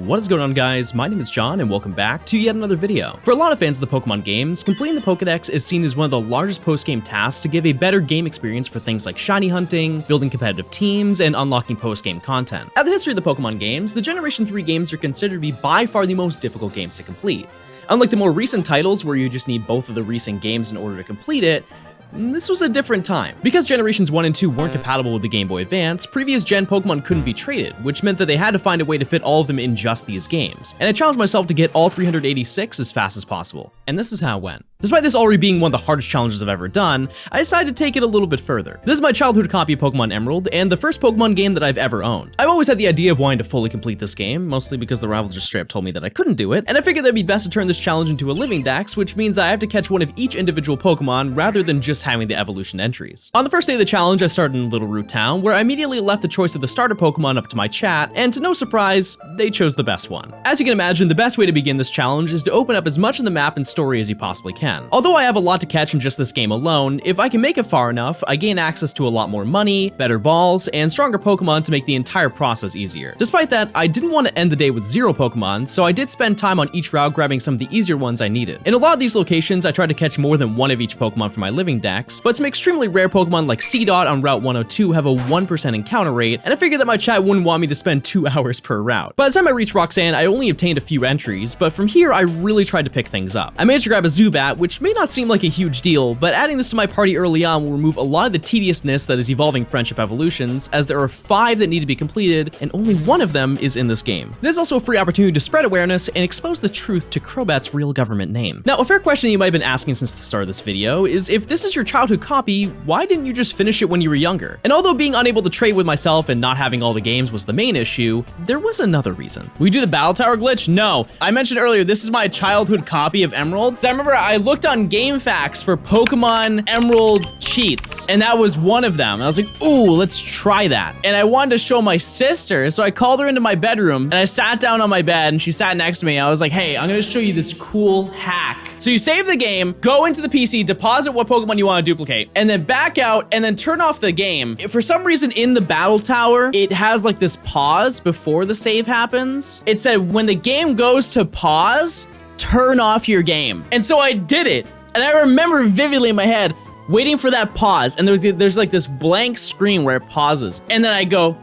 What is going on, guys? My name is John and welcome back to yet another video. For a lot of fans of the Pokemon games, completing the Pokedex is seen as one of the largest post-game tasks to give a better game experience for things like shiny hunting, building competitive teams, and unlocking post-game content. At the history of the Pokemon games, the Generation 3 games are considered to be by far the most difficult games to complete. Unlike the more recent titles where you just need both of the recent games in order to complete it, this was a different time. Because Generations 1 and 2 weren't compatible with the Game Boy Advance, previous gen Pokemon couldn't be traded, which meant that they had to find a way to fit all of them in just these games. And I challenged myself to get all 386 as fast as possible. And this is how it went. Despite this already being one of the hardest challenges I've ever done, I decided to take it a little bit further. This is my childhood copy of Pokemon Emerald, and the first Pokemon game that I've ever owned. I've always had the idea of wanting to fully complete this game, mostly because the rival just straight up told me that I couldn't do it, and I figured that'd be best to turn this challenge into a living dex, which means I have to catch one of each individual Pokemon rather than just having the evolution entries. On the first day of the challenge, I started in Little Root Town, where I immediately left the choice of the starter Pokemon up to my chat, and to no surprise, they chose the best one. As you can imagine, the best way to begin this challenge is to open up as much of the map and story as you possibly can. Although I have a lot to catch in just this game alone, if I can make it far enough, I gain access to a lot more money, better balls, and stronger Pokemon to make the entire process easier. Despite that, I didn't want to end the day with 0 Pokemon, so I did spend time on each route grabbing some of the easier ones I needed. In a lot of these locations, I tried to catch more than one of each Pokemon for my living dex, but some extremely rare Pokemon like Seedot on Route 102 have a 1% encounter rate, and I figured that my chat wouldn't want me to spend 2 hours per route. By the time I reached Roxanne, I only obtained a few entries, but from here, I really tried to pick things up. I managed to grab a Zubat, which may not seem like a huge deal, but adding this to my party early on will remove a lot of the tediousness that is evolving friendship evolutions, as there are 5 that need to be completed, and only 1 of them is in this game. This is also a free opportunity to spread awareness and expose the truth to Crobat's real government name. Now, a fair question you might have been asking since the start of this video is, if this is your childhood copy, why didn't you just finish it when you were younger? And although being unable to trade with myself and not having all the games was the main issue, there was another reason. We do the Battle Tower glitch? No. I mentioned earlier, this is my childhood copy of Emerald. I remember I looked on GameFAQs for Pokemon Emerald cheats, and that was one of them. I was like, ooh, let's try that. And I wanted to show my sister, so I called her into my bedroom, and I sat down on my bed, and she sat next to me. I was like, hey, I'm gonna show you this cool hack. So you save the game, go into the PC, deposit what Pokemon you want to duplicate, and then back out, and then turn off the game. For some reason, in the Battle Tower, it has like this pause before the save happens. It said, when the game goes to pause, turn off your game. And so I did it. And I remember vividly in my head, waiting for that pause, and there's like this blank screen where it pauses. And then I go,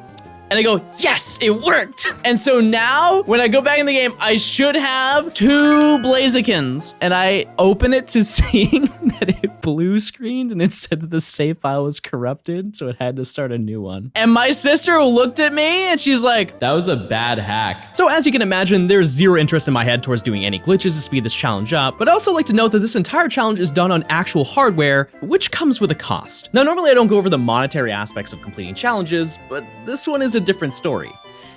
yes, it worked. And so now, when I go back in the game, I should have 2 Blazikens. And I open it to seeing that it blue screened and it said that the save file was corrupted, so it had to start a new one. And my sister looked at me and she's like, that was a bad hack. So as you can imagine, there's 0 interest in my head towards doing any glitches to speed this challenge up, but I also like to note that this entire challenge is done on actual hardware, which comes with a cost. Now, normally I don't go over the monetary aspects of completing challenges, but this one is a different story.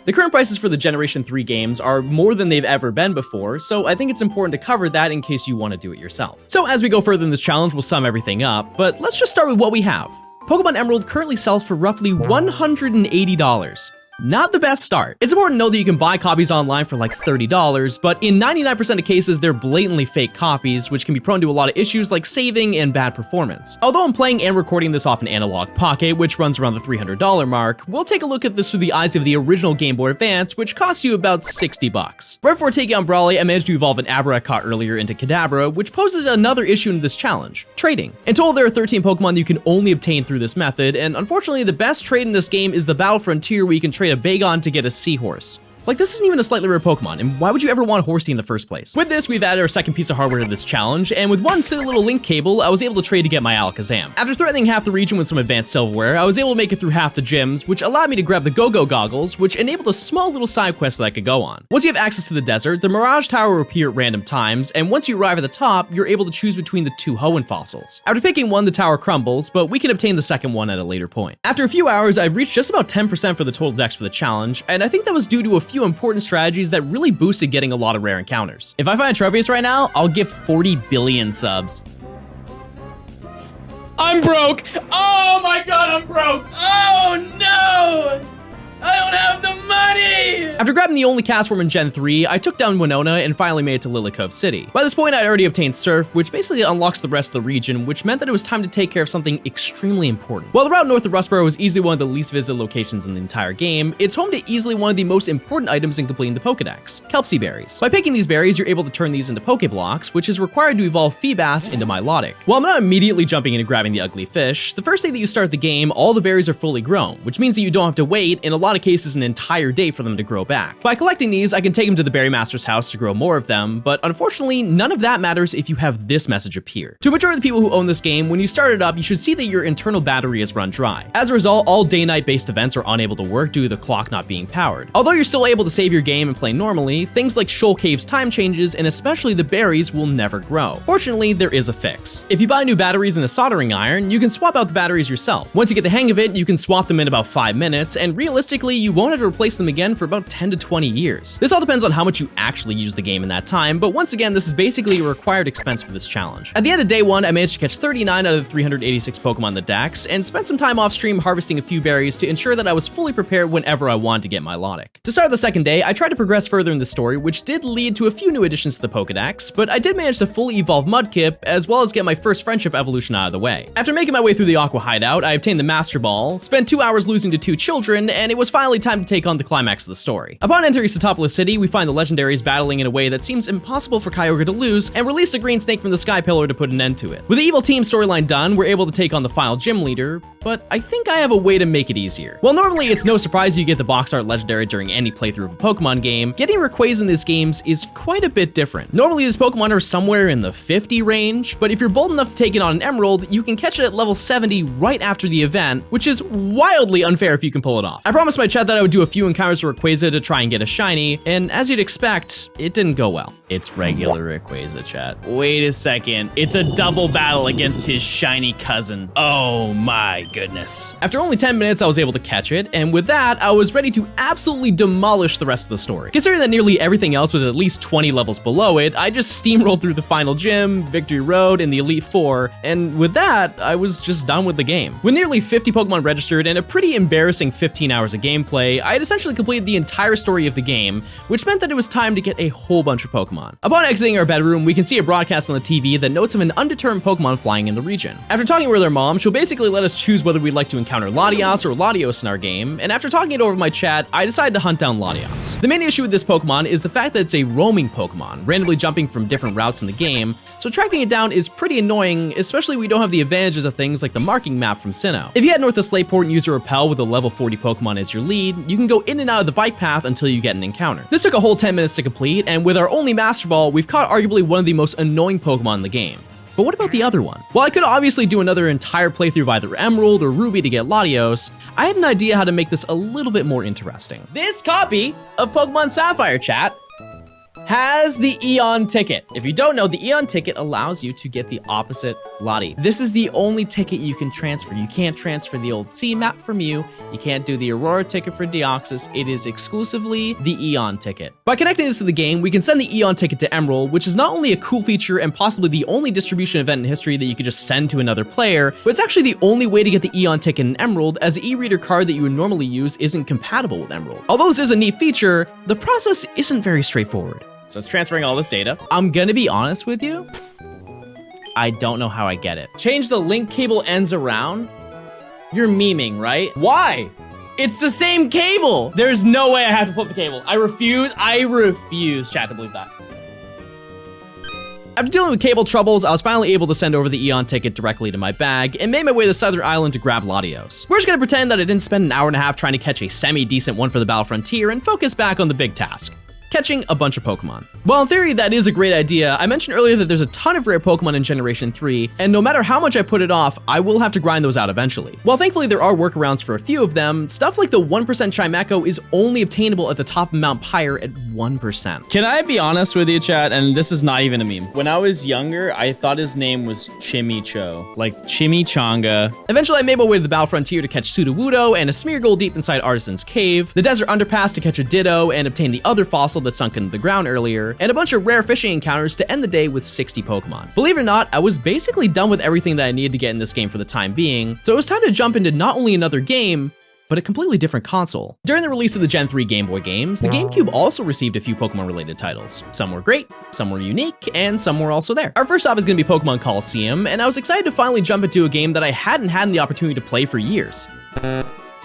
The current prices for the Generation 3 games are more than they've ever been before, so I think it's important to cover that in case you want to do it yourself. So as we go further in this challenge, we'll sum everything up, but let's just start with what we have. Pokemon Emerald currently sells for roughly $180. Not the best start. It's important to know that you can buy copies online for like $30, but in 99% of cases, they're blatantly fake copies, which can be prone to a lot of issues like saving and bad performance. Although I'm playing and recording this off an analog pocket, which runs around the $300 mark, we'll take a look at this through the eyes of the original Game Boy Advance, which costs you about $60. Right before taking on Brawley, I managed to evolve an Abra I caught earlier into Kadabra, which poses another issue in this challenge: trading. In total, there are 13 Pokemon you can only obtain through this method, and unfortunately, the best trade in this game is the Battle Frontier, where you can trade a Bagon to get a Seahorse. Like, this isn't even a slightly rare Pokemon, and why would you ever want Horsey in the first place? With this, we've added our second piece of hardware to this challenge, and with one silly little link cable, I was able to trade to get my Alakazam. After threatening half the region with some advanced silverware, I was able to make it through half the gyms, which allowed me to grab the Go-Go Goggles, which enabled a small little side quest that I could go on. Once you have access to the desert, the Mirage Tower will appear at random times, and once you arrive at the top, you're able to choose between the 2 Hoenn fossils. After picking one, the tower crumbles, but we can obtain the second one at a later point. After a few hours, I've reached just about 10% for the total dex for the challenge, and I think that was due to a few important strategies that really boosted getting a lot of rare encounters. If I find Tropius right now, I'll gift 40 billion subs. I'm broke. Oh my god, I'm broke. Oh no! I don't have the money! After grabbing the only cast form in Gen 3, I took down Winona and finally made it to Lily Cove City. By this point, I'd already obtained Surf, which basically unlocks the rest of the region, which meant that it was time to take care of something extremely important. While the route north of Rustboro is easily one of the least visited locations in the entire game, it's home to easily one of the most important items in completing the Pokedex, Kelpsie berries. By picking these berries, you're able to turn these into Pokeblocks, which is required to evolve Feebas into Milotic. While I'm not immediately jumping into grabbing the ugly fish, the first day that you start the game, all the berries are fully grown, which means that you don't have to wait, in a lot of cases, an entire day for them to grow back. By collecting these, I can take them to the Berry Master's house to grow more of them, but unfortunately, none of that matters if you have this message appear. To a majority of the people who own this game, when you start it up, you should see that your internal battery is run dry. As a result, all day-night based events are unable to work due to the clock not being powered. Although you're still able to save your game and play normally, things like Shoal Cave's time changes and especially the berries will never grow. Fortunately, there is a fix. If you buy new batteries and a soldering iron, you can swap out the batteries yourself. Once you get the hang of it, you can swap them in about 5 minutes, and realistically, you won't have to replace them again for about 10 to 20 years. This all depends on how much you actually use the game in that time, but once again, this is basically a required expense for this challenge. At the end of day 1, I managed to catch 39 out of the 386 Pokemon in the Dex, and spent some time off stream harvesting a few berries to ensure that I was fully prepared whenever I wanted to get Milotic. To start the second day, I tried to progress further in the story, which did lead to a few new additions to the Pokedex, but I did manage to fully evolve Mudkip, as well as get my first friendship evolution out of the way. After making my way through the Aqua Hideout, I obtained the Master Ball, spent 2 hours losing to 2 children, and it was finally time to take on the climax of the story. Upon entering Satopolis City, we find the legendaries battling in a way that seems impossible for Kyogre to lose, and release a green snake from the Sky Pillar to put an end to it. With the Evil Team storyline done, we're able to take on the final gym leader, but I think I have a way to make it easier. While normally it's no surprise you get the box art legendary during any playthrough of a Pokemon game, getting Rayquaza in these games is quite a bit different. Normally these Pokemon are somewhere in the 50 range, but if you're bold enough to take it on an Emerald, you can catch it at level 70 right after the event, which is wildly unfair if you can pull it off. I promised my chat that I would do a few encounters with Rayquaza to try and get a shiny, and as you'd expect, it didn't go well. It's regular Rayquaza, chat. Wait a second, it's a double battle against his shiny cousin. Oh my goodness. After only 10 minutes, I was able to catch it, and with that, I was ready to absolutely demolish the rest of the story. Considering that nearly everything else was at least 20 levels below it, I just steamrolled through the final gym, Victory Road, and the Elite Four, and with that, I was just done with the game. With nearly 50 Pokemon registered and a pretty embarrassing 15 hours of gameplay, I had essentially completed the entire story of the game, which meant that it was time to get a whole bunch of Pokemon. Upon exiting our bedroom, we can see a broadcast on the TV that notes of an undetermined Pokemon flying in the region. After talking with our mom, she'll basically let us choose whether we'd like to encounter Latias or Latios in our game, and after talking it over with my chat, I decided to hunt down Latias. The main issue with this Pokemon is the fact that it's a roaming Pokemon, randomly jumping from different routes in the game, so tracking it down is pretty annoying, especially when we don't have the advantages of things like the marking map from Sinnoh. If you head north of Slateport and use a Repel with a level 40 Pokemon as your lead, you can go in and out of the bike path until you get an encounter. This took a whole 10 minutes to complete, and with our only Master Ball, we've caught arguably one of the most annoying Pokemon in the game. But what about the other one? While I could obviously do another entire playthrough of either Emerald or Ruby to get Latios, I had an idea how to make this a little bit more interesting. This copy of Pokemon Sapphire, chat, has the Eon ticket. If you don't know, the Eon ticket allows you to get the opposite Lottie. This is the only ticket you can transfer. You can't transfer the old C map from you. You can't do the Aurora ticket for Deoxys. It is exclusively the Eon ticket. By connecting this to the game, we can send the Eon ticket to Emerald, which is not only a cool feature and possibly the only distribution event in history that you could just send to another player, but it's actually the only way to get the Eon ticket in Emerald, as the e-reader card that you would normally use isn't compatible with Emerald. Although this is a neat feature, the process isn't very straightforward. So it's transferring all this data. I'm gonna be honest with you, I don't know how I get it. Change the link cable ends around? You're memeing, right? Why? It's the same cable! There's no way I have to flip the cable. I refuse, chat, to believe that. After dealing with cable troubles, I was finally able to send over the Eon ticket directly to my bag and made my way to Southern Island to grab Latios. We're just gonna pretend that I didn't spend an hour and a half trying to catch a semi-decent one for the Battle Frontier and focus back on the big task: catching a bunch of Pokemon. While in theory that is a great idea, I mentioned earlier that there's a ton of rare Pokemon in Generation 3, and no matter how much I put it off, I will have to grind those out eventually. While thankfully there are workarounds for a few of them, stuff like the 1% Chimecho is only obtainable at the top of Mount Pyre at 1%. Can I be honest with you, chat? And this is not even a meme. When I was younger, I thought his name was Chimicho, like Chimichanga. Eventually I made my way to the Battle Frontier to catch Sudowoodo and a Smeargle deep inside Artisan's Cave, the Desert Underpass to catch a Ditto and obtain the other fossil that sunk into the ground earlier, and a bunch of rare fishing encounters to end the day with 60 Pokemon. Believe it or not, I was basically done with everything that I needed to get in this game for the time being, so it was time to jump into not only another game, but a completely different console. During the release of the Gen 3 Game Boy games, the GameCube also received a few Pokemon-related titles. Some were great, some were unique, and some were also there. Our first stop is going to be Pokemon Coliseum, and I was excited to finally jump into a game that I hadn't had the opportunity to play for years.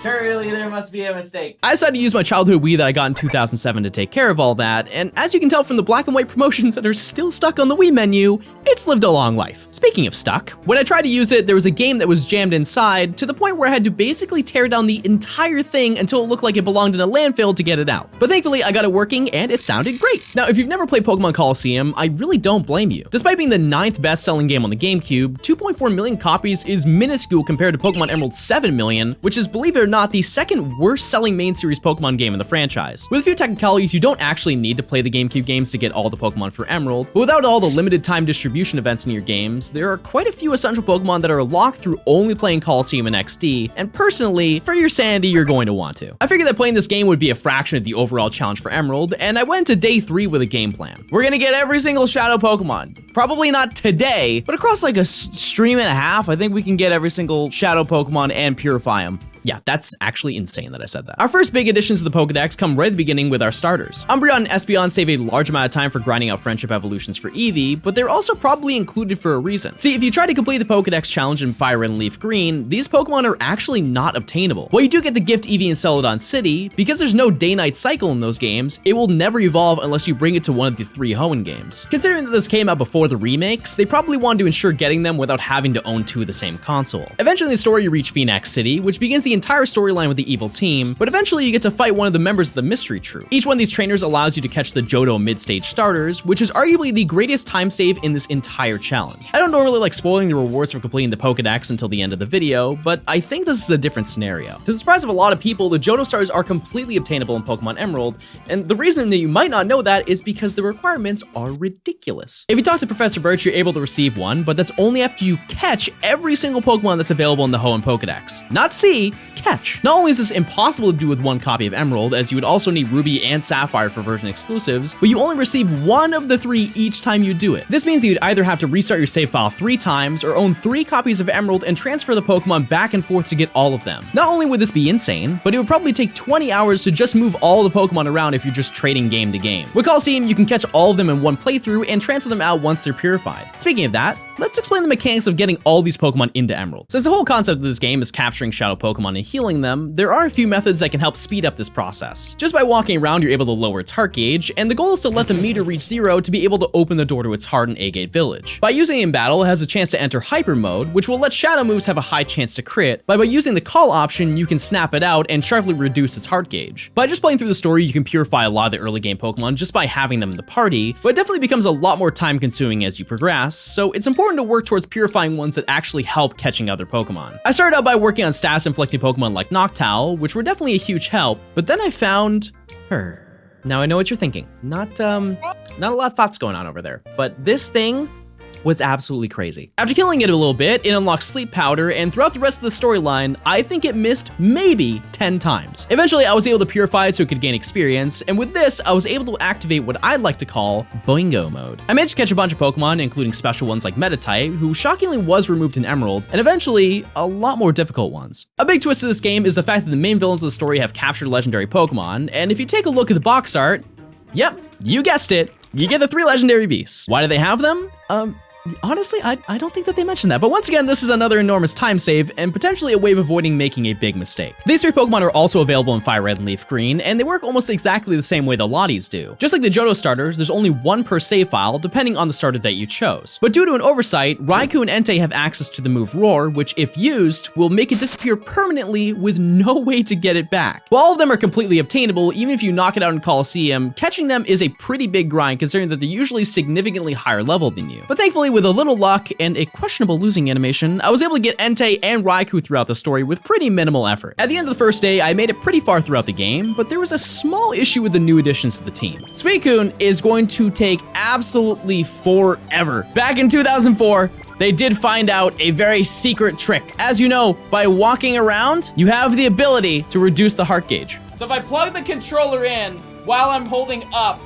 Surely there must be a mistake. I decided to use my childhood Wii that I got in 2007 to take care of all that, and as you can tell from the black and white promotions that are still stuck on the Wii menu, it's lived a long life. Speaking of stuck, when I tried to use it, there was a game that was jammed inside to the point where I had to basically tear down the entire thing until it looked like it belonged in a landfill to get it out. But thankfully, I got it working and it sounded great. Now, if you've never played Pokemon Coliseum, I really don't blame you. Despite being the 9th best-selling game on the GameCube, 2.4 million copies is minuscule compared to Pokemon Emerald's 7 million, which is, believe it or not, the second worst selling main series Pokemon game in the franchise. With a few technicalities, you don't actually need to play the GameCube games to get all the Pokemon for Emerald, but without all the limited time distribution events in your games, there are quite a few essential Pokemon that are locked through only playing Coliseum and XD, and personally, for your sanity, you're going to want to. I figured that playing this game would be a fraction of the overall challenge for Emerald, and I went into day 3 with a game plan. We're gonna get every single Shadow Pokemon. Probably not today, but across like a stream and a half, I think we can get every single Shadow Pokemon and purify them. Yeah, that's actually insane that I said that. Our first big additions to the Pokedex come right at the beginning with our starters. Umbreon and Espeon save a large amount of time for grinding out friendship evolutions for Eevee, but they're also probably included for a reason. See, if you try to complete the Pokedex challenge in Fire Red and Leaf Green, these Pokemon are actually not obtainable. While you do get the gift Eevee in Celadon City, because there's no day-night cycle in those games, it will never evolve unless you bring it to one of the 3 Hoenn games. Considering that this came out before the remakes, they probably wanted to ensure getting them without having to own 2 of the same console. Eventually in the story, you reach Phoenix City, which begins the entire storyline with the evil team, but eventually you get to fight one of the members of the Mystery Troop. Each one of these trainers allows you to catch the Johto mid-stage starters, which is arguably the greatest time save in this entire challenge. I don't normally like spoiling the rewards for completing the Pokedex until the end of the video, but I think this is a different scenario. To the surprise of a lot of people, the Johto stars are completely obtainable in Pokemon Emerald, and the reason that you might not know that is because the requirements are ridiculous. If you talk to Professor Birch, you're able to receive one, but that's only after you catch every single Pokemon that's available in the Hoenn Pokedex. Not see, catch. Not only is this impossible to do with 1 copy of Emerald, as you would also need Ruby and Sapphire for version exclusives, but you only receive 1 of the 3 each time you do it. This means that you'd either have to restart your save file 3 times or own 3 copies of Emerald and transfer the Pokemon back and forth to get all of them. Not only would this be insane, but it would probably take 20 hours to just move all the Pokemon around if you're just trading game to game. With Coliseum, you can catch all of them in one playthrough and transfer them out once they're purified. Speaking of that, let's explain the mechanics of getting all these Pokemon into Emerald. Since the whole concept of this game is capturing Shadow Pokemon and healing them, there are a few methods that can help speed up this process. Just by walking around, you're able to lower its heart gauge, and the goal is to let the meter reach 0 to be able to open the door to its heart in A-Gate Village. By using it in battle, it has a chance to enter Hyper Mode, which will let Shadow moves have a high chance to crit, but by using the Call option, you can snap it out and sharply reduce its heart gauge. By just playing through the story, you can purify a lot of the early game Pokemon just by having them in the party, but it definitely becomes a lot more time consuming as you progress, so it's important to work towards purifying ones that actually help catching other Pokemon. I started out by working on status inflicting Pokemon like Noctowl, which were definitely a huge help, but then I found her. Now I know what you're thinking. Not a lot of thoughts going on over there, but this thing was absolutely crazy. After killing it a little bit, it unlocked Sleep Powder, and throughout the rest of the storyline, I think it missed maybe 10 times. Eventually, I was able to purify it so it could gain experience, and with this, I was able to activate what I'd like to call Boingo mode. I managed to catch a bunch of Pokemon, including special ones like Meditite, who shockingly was removed in Emerald, and eventually, a lot more difficult ones. A big twist to this game is the fact that the main villains of the story have captured legendary Pokemon, and if you take a look at the box art, yep, you guessed it, you get the 3 legendary beasts. Why do they have them? Honestly, I don't think that they mentioned that, but once again, this is another enormous time save and potentially a way of avoiding making a big mistake. These 3 Pokemon are also available in Fire Red and Leaf Green, and they work almost exactly the same way the Lotties do. Just like the Johto starters, there's only 1 per save file, depending on the starter that you chose. But due to an oversight, Raikou and Entei have access to the move Roar, which if used, will make it disappear permanently with no way to get it back. While all of them are completely obtainable, even if you knock it out in Coliseum, catching them is a pretty big grind considering that they're usually significantly higher level than you. But thankfully, with a little luck and a questionable losing animation, I was able to get Entei and Raikou throughout the story with pretty minimal effort. At the end of the first day, I made it pretty far throughout the game, but there was a small issue with the new additions to the team. Suicune is going to take absolutely forever. Back in 2004, they did find out a very secret trick. As you know, by walking around, you have the ability to reduce the heart gauge. So if I plug the controller in while I'm holding up,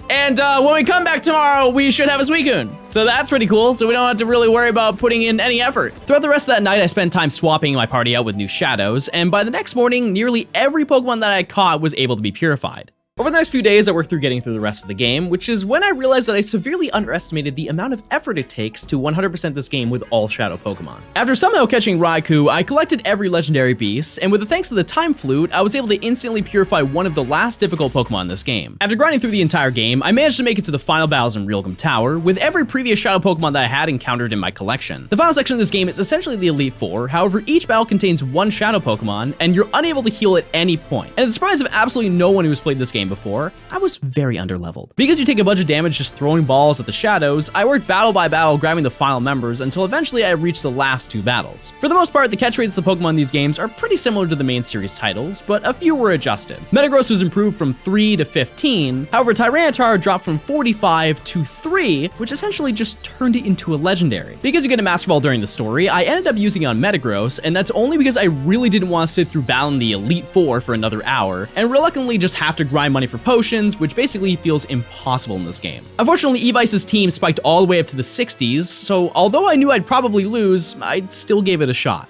And when we come back tomorrow, we should have a Suicune. So that's pretty cool, so we don't have to really worry about putting in any effort. Throughout the rest of that night, I spent time swapping my party out with new shadows, and by the next morning, nearly every Pokemon that I caught was able to be purified. Over the next few days, I worked through getting through the rest of the game, which is when I realized that I severely underestimated the amount of effort it takes to 100% this game with all Shadow Pokemon. After somehow catching Raikou, I collected every legendary beast, and with the thanks to the Time Flute, I was able to instantly purify one of the last difficult Pokemon in this game. After grinding through the entire game, I managed to make it to the final battles in Realgam Tower, with every previous Shadow Pokemon that I had encountered in my collection. The final section of this game is essentially the Elite Four, however, each battle contains one Shadow Pokemon, and you're unable to heal at any point. And to the surprise of absolutely no one who has played this game before, I was very underleveled. Because you take a bunch of damage just throwing balls at the shadows, I worked battle by battle grabbing the final members until eventually I reached the last two battles. For the most part, the catch rates of the Pokemon in these games are pretty similar to the main series titles, but a few were adjusted. Metagross was improved from 3 to 15, however Tyranitar dropped from 45 to 3, which essentially just turned it into a legendary. Because you get a Master Ball during the story, I ended up using it on Metagross, and that's only because I really didn't want to sit through battling the Elite Four for another hour, and reluctantly just have to grind money for potions, which basically feels impossible in this game. Unfortunately, Evice's team spiked all the way up to the 60s, so although I knew I'd probably lose, I still gave it a shot.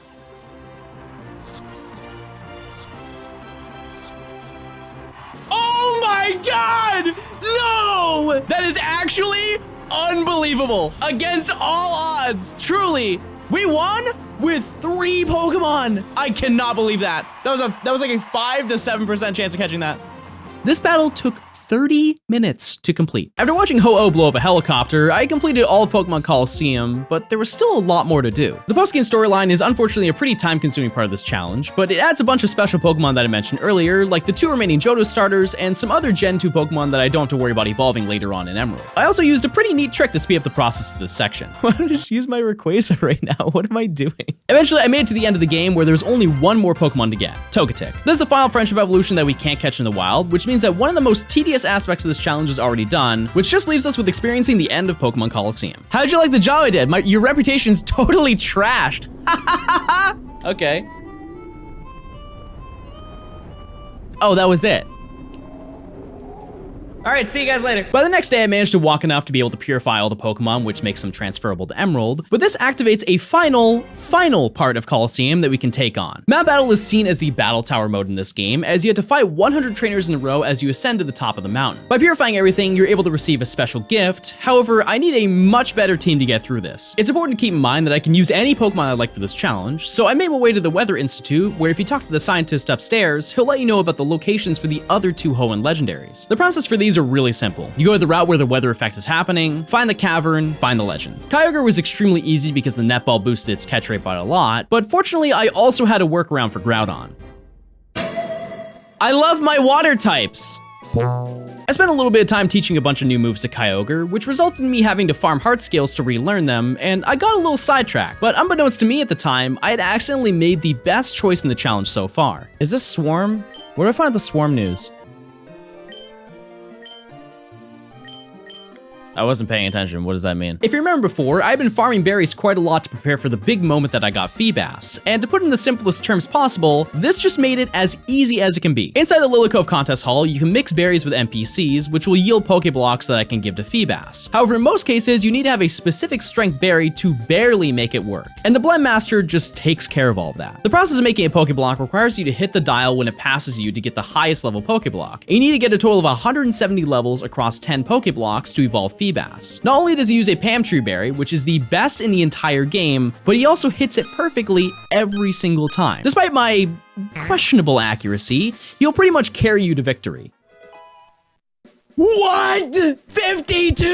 Oh my god! No! That is actually unbelievable. Against all odds, truly. We won with 3 Pokemon. I cannot believe that. That was like a 5 to 7% chance of catching that. This battle took 30 minutes to complete. After watching Ho-Oh blow up a helicopter, I completed all of Pokemon Coliseum, but there was still a lot more to do. The post-game storyline is unfortunately a pretty time-consuming part of this challenge, but it adds a bunch of special Pokemon that I mentioned earlier, like the 2 remaining Johto starters and some other Gen 2 Pokemon that I don't have to worry about evolving later on in Emerald. I also used a pretty neat trick to speed up the process of this section. Why don't I just use my Rayquaza right now? What am I doing? Eventually, I made it to the end of the game where there's only one more Pokemon to get, Togetic. This is the final friendship evolution that we can't catch in the wild, which means that one of the most tedious aspects of this challenge is already done, which just leaves us with experiencing the end of Pokemon Coliseum. How did you like the job I did? Your reputation's totally trashed. Okay. Oh, that was it. All right, see you guys later. By the next day, I managed to walk enough to be able to purify all the Pokemon, which makes them transferable to Emerald, but this activates a final part of Coliseum that we can take on. Map Battle is seen as the Battle Tower mode in this game, as you have to fight 100 trainers in a row as you ascend to the top of the mountain. By purifying everything, you're able to receive a special gift. However, I need a much better team to get through this. It's important to keep in mind that I can use any Pokemon I like for this challenge, so I made my way to the Weather Institute, where if you talk to the scientist upstairs, he'll let you know about the locations for the other 2 Hoenn legendaries. The process for these are really simple. You go to the route where the weather effect is happening, find the cavern, find the legend. Kyogre was extremely easy because the netball boosted its catch rate by a lot, but fortunately I also had a workaround for Groudon. I love my water types! I spent a little bit of time teaching a bunch of new moves to Kyogre, which resulted in me having to farm heart scales to relearn them, and I got a little sidetracked. But unbeknownst to me at the time, I had accidentally made the best choice in the challenge so far. Is this Swarm? Where do I find the Swarm news? I wasn't paying attention. What does that mean? If you remember before, I've been farming berries quite a lot to prepare for the big moment that I got Feebas. And to put it in the simplest terms possible, this just made it as easy as it can be. Inside the Lily Cove contest hall, you can mix berries with NPCs, which will yield Pokeblocks that I can give to Feebas. However, in most cases, you need to have a specific strength berry to barely make it work. And the Blend Master just takes care of all of that. The process of making a Pokeblock requires you to hit the dial when it passes you to get the highest level Pokeblock. And you need to get a total of 170 levels across 10 Pokeblocks to evolve Feebas. Not only does he use a Pamtree Berry, which is the best in the entire game, but he also hits it perfectly every single time. Despite my questionable accuracy, he'll pretty much carry you to victory. What? 52?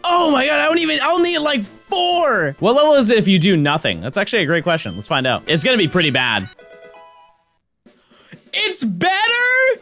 Oh my god, I'll need like 4. What level is it if you do nothing? That's actually a great question. Let's find out. It's gonna be pretty bad. It's better?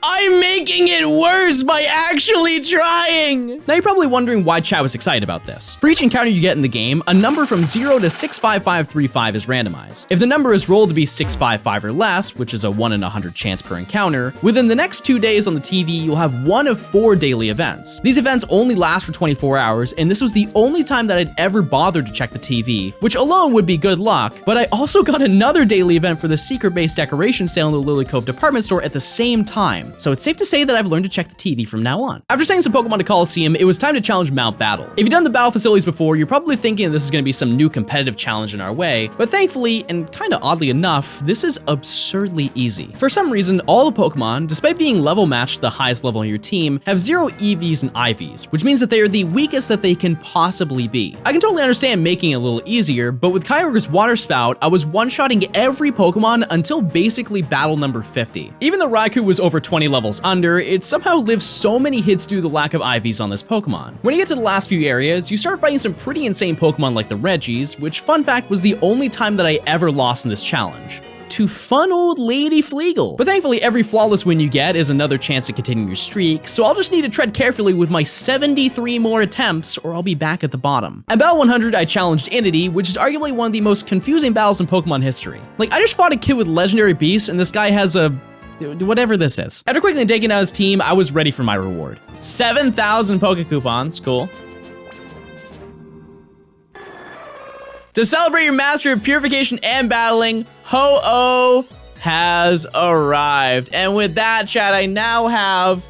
I'm making it worse by actually trying. Now you're probably wondering why chat was excited about this. For each encounter you get in the game, a number from 0 to 65535 is randomized. If the number is rolled to be 655 or less, which is a 1 in 100 chance per encounter, within the next 2 days on the TV, you'll have 1 of 4 daily events. These events only last for 24 hours, and this was the only time that I'd ever bothered to check the TV, which alone would be good luck, but I also got another daily event for the secret-based decoration sale in the Lily Cove department store at the same time. So it's safe to say that I've learned to check the TV from now on. After sending some Pokemon to Coliseum, it was time to challenge Mount Battle. If you've done the battle facilities before, you're probably thinking this is going to be some new competitive challenge in our way, but thankfully, and kinda oddly enough, this is absurdly easy. For some reason, all the Pokemon, despite being level matched to the highest level on your team, have 0 EVs and IVs, which means that they are the weakest that they can possibly be. I can totally understand making it a little easier, but with Kyogre's Water Spout, I was one-shotting every Pokemon until basically battle number 50. Even though Raikou was over 20 levels under, it somehow lived so many hits due to the lack of IVs on this Pokemon. When you get to the last few areas, you start fighting some pretty insane Pokemon like the Reggies, which, fun fact, was the only time that I ever lost in this challenge. To fun old Lady Fleagle. But thankfully, every flawless win you get is another chance to continue your streak, so I'll just need to tread carefully with my 73 more attempts, or I'll be back at the bottom. At Battle 100, I challenged Entity, which is arguably one of the most confusing battles in Pokemon history. Like, I just fought a kid with Legendary Beasts, and this guy has a whatever this is. After quickly taking out his team, I was ready for my reward. 7,000 Poke Coupons, cool. To celebrate your mastery of purification and battling, Ho-Oh has arrived. And with that, chat, I now have